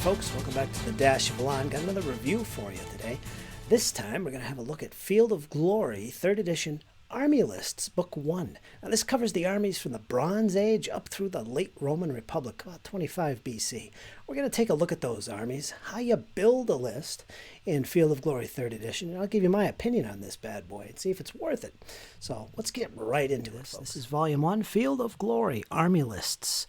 folks, welcome back to the Dash of Élan. Got another review for you today. This time we're going to have a look at Field of Glory, 3rd edition, Army Lists, Book 1. Now this covers the armies from the Bronze Age up through the late Roman Republic, about 25 BC. We're going to take a look at those armies, how you build a list in Field of Glory, 3rd edition, and I'll give you my opinion on this bad boy and see if it's worth it. So let's get right into this. This is Volume 1, Field of Glory, Army Lists.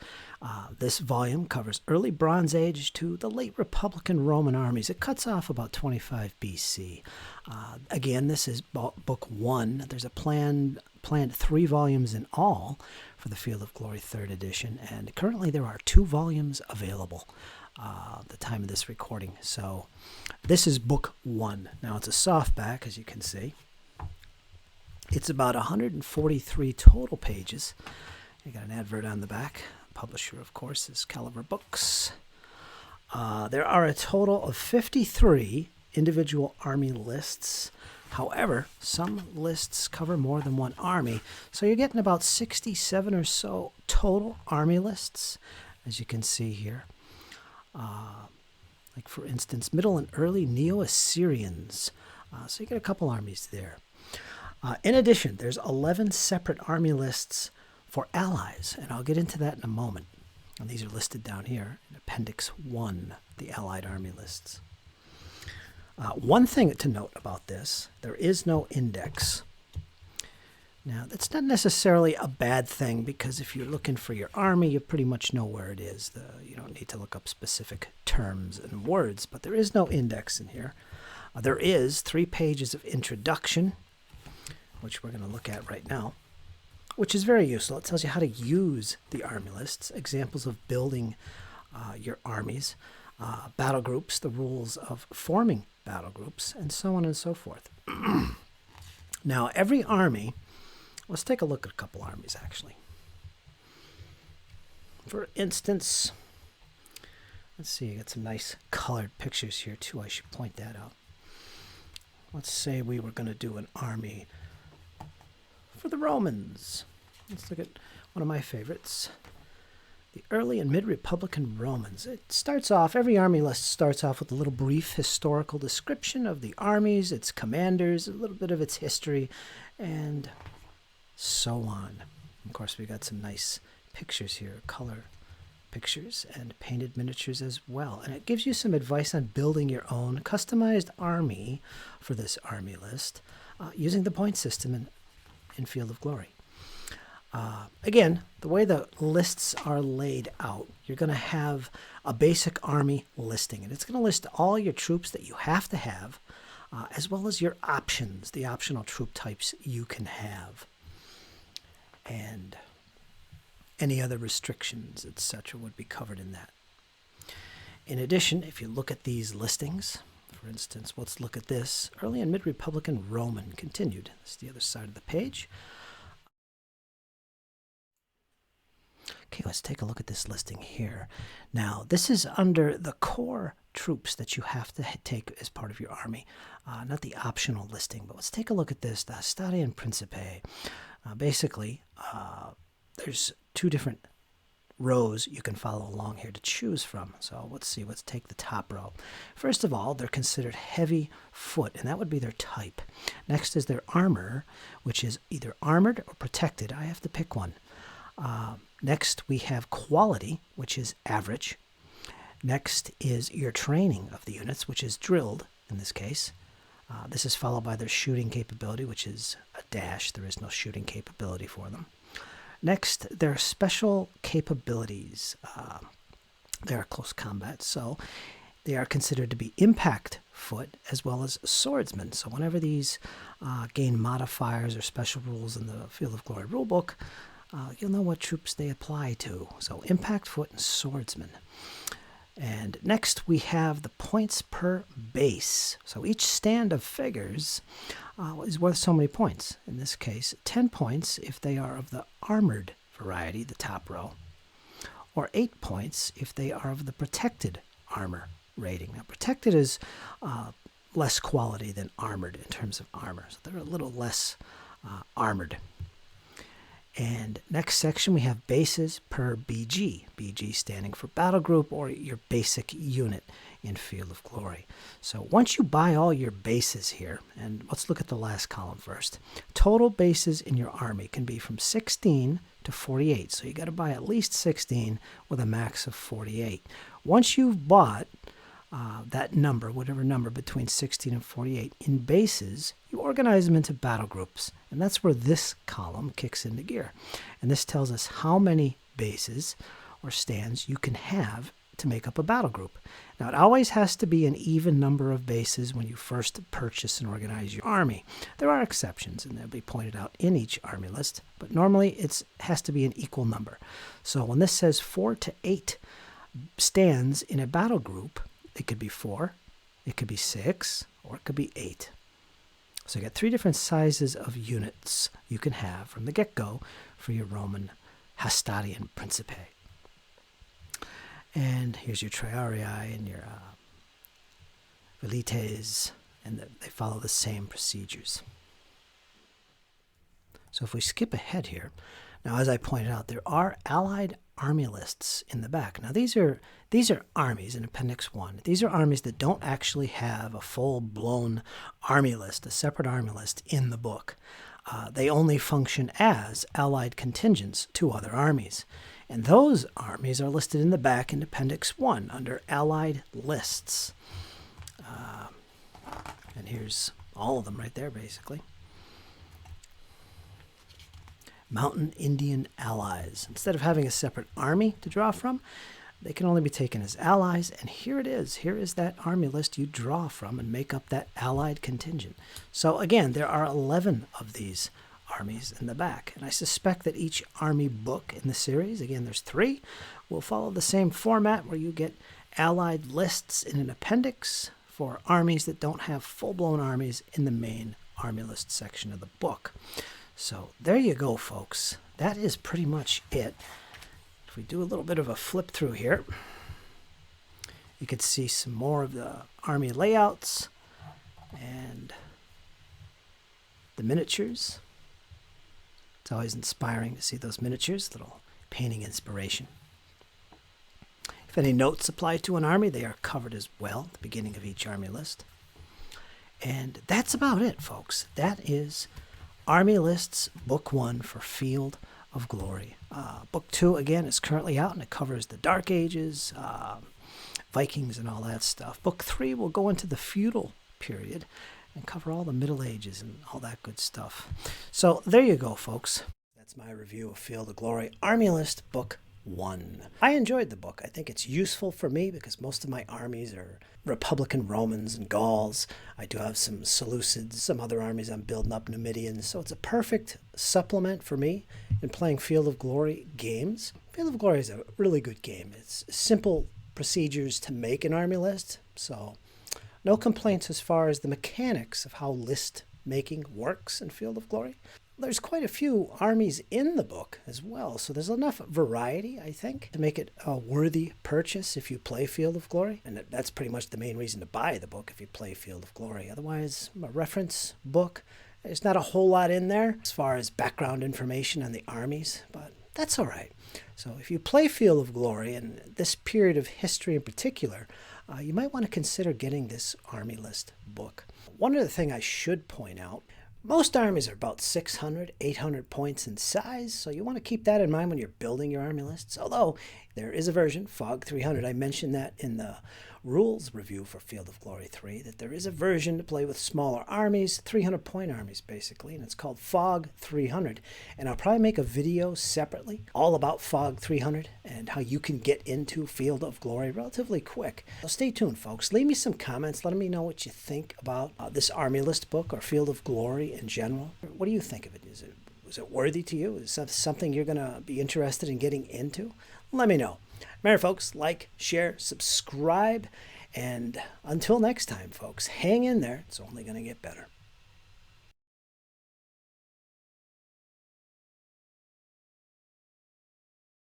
This volume covers early Bronze Age to the late Republican Roman armies. It cuts off about 25 BC. Again, this is Book 1. There's a planned 3 volumes in all for the Field of Glory 3rd edition, and currently there are 2 volumes available at the time of this recording. So this is Book 1. Now it's a softback, as you can see. It's about 143 total pages. You got an advert on the back. Publisher, of course, is Caliber Books. There are a total of 53 individual army lists. However, some lists cover more than one army, so you're getting about 67 or so total army lists, as you can see here. Like, for instance, Middle and Early Neo-Assyrians. So you get a couple armies there. In addition, there's 11 separate army lists for allies, and I'll get into that in a moment. And these are listed down here in Appendix 1, the Allied Army Lists. One thing to note about this, there is no index. Now, that's not necessarily a bad thing, because if you're looking for your army, you pretty much know where it is. You don't need to look up specific terms and words, but there is no index in here. There is 3 pages of introduction, which we're going to look at right now, which is very useful. It tells you how to use the army lists, examples of building your armies, battle groups, the rules of forming battle groups, and so on and so forth. Now, every army, let's take a look at a couple armies, actually. For instance, let's see, you got some nice colored pictures here, too. I should point that out. Let's say we were going to do an army for the Romans. Let's look at one of my favorites, the early and mid-Republican Romans. It starts off, every army list starts off with a little brief historical description of the armies, its commanders, a little bit of its history, and so on. Of course, we got some nice pictures here, color pictures and painted miniatures as well. And it gives you some advice on building your own customized army for this army list using the point system in Field of Glory. Again, the way the lists are laid out, you're going to have a basic army listing, and it's going to list all your troops that you have to have, as well as your options, the optional troop types you can have, and any other restrictions, etc., would be covered in that. In addition, if you look at these listings, for instance, let's look at this, early and mid-Republican Roman continued. That's the other side of the page. Okay, let's take a look at this listing here. Now, this is under the core troops that you have to take as part of your army, not the optional listing. But let's take a look at this, the Stadion Principe. Basically, there's 2 different rows you can follow along here to choose from. So let's see, let's take the top row. First of all, they're considered heavy foot, and that would be their type. Next is their armor, which is either armored or protected. I have to pick one. Next, we have quality, which is average. Next is your training of the units, which is drilled in this case. This is followed by their shooting capability, which is a dash. There is no shooting capability for them. Next, their special capabilities. They are close combat, so they are considered to be impact foot as well as swordsmen. So whenever these gain modifiers or special rules in the Field of Glory rulebook, you'll know what troops they apply to. So impact foot and swordsman. And next we have the points per base. So each stand of figures is worth so many points. In this case, 10 points if they are of the armored variety, the top row, or 8 points if they are of the protected armor rating. Now, protected is less quality than armored in terms of armor. So they're a little less armored. And next section we have bases per Bheegi. Bheegi standing for battle group or your basic unit in Field of Glory. So once you buy all your bases here, and let's look at the last column first. Total bases in your army can be from 16 to 48. So you got to buy at least 16 with a max of 48. Once you've bought that number, whatever number between 16 and 48 in bases, you organize them into battle groups. And that's where this column kicks into gear. And this tells us how many bases or stands you can have to make up a battle group. Now, it always has to be an even number of bases when you first purchase and organize your army. There are exceptions, and they'll be pointed out in each army list, but normally it has to be an equal number. So when this says 4 to 8 stands in a battle group, it could be 4, it could be 6, or it could be 8. So you got 3 different sizes of units you can have from the get-go for your Roman Hastatian Principe. And here's your Triarii and your Velites, and they follow the same procedures. So if we skip ahead here, now as I pointed out, there are allied army lists in the back. Now these are armies in Appendix 1. These are armies that don't actually have a full-blown army list, a separate army list in the book. They only function as allied contingents to other armies. And those armies are listed in the back in Appendix 1 under Allied Lists. And here's all of them right there, basically. Mountain Indian Allies. Instead of having a separate army to draw from, they can only be taken as allies. And here it is. Here is that army list you draw from and make up that allied contingent. So again, there are 11 of these armies in the back. And I suspect that each army book in the series, again there's 3, will follow the same format where you get allied lists in an appendix for armies that don't have full-blown armies in the main army list section of the book. So there you go, folks. That is pretty much it. If we do a little bit of a flip through here, you could see some more of the army layouts and the miniatures. It's always inspiring to see those miniatures, little painting inspiration. If any notes apply to an army, they are covered as well at the beginning of each army list. And that's about it, folks. That is Army Lists Book 1 for Field of Glory. Book 2, again, is currently out, and it covers the Dark Ages, Vikings, and all that stuff. Book 3 will go into the feudal period and cover all the Middle Ages and all that good stuff. So there you go, folks. That's my review of Field of Glory, Army List Book 1. I enjoyed the book. I think it's useful for me because most of my armies are Republican Romans and Gauls. I do have some Seleucids, some other armies I'm building up, Numidians. So it's a perfect supplement for me in playing Field of Glory games. Field of Glory is a really good game. It's simple procedures to make an army list. So no complaints as far as the mechanics of how list making works in Field of Glory. There's quite a few armies in the book as well, so there's enough variety, I think, to make it a worthy purchase if you play Field of Glory. And that's pretty much the main reason to buy the book if you play Field of Glory. Otherwise, a reference book, there's not a whole lot in there as far as background information on the armies, but that's all right. So if you play Field of Glory, and this period of history in particular, you might want to consider getting this army list book. One other thing I should point out, most armies are about 600, 800 points in size, so you want to keep that in mind when you're building your army lists. Although there is a version, FOG 300, I mentioned that in the rules review for Field of Glory 3, that there is a version to play with smaller armies, 300-point armies basically, and it's called FOG 300. And I'll probably make a video separately all about FOG 300 and how you can get into Field of Glory relatively quick. So stay tuned, folks. Leave me some comments. Let me know what you think about this army list book or Field of Glory in general. What do you think of it? Was it worthy to you? Is that something you're going to be interested in getting into? Let me know. Remember, folks, like, share, subscribe, and until next time, folks, hang in there. It's only going to get better.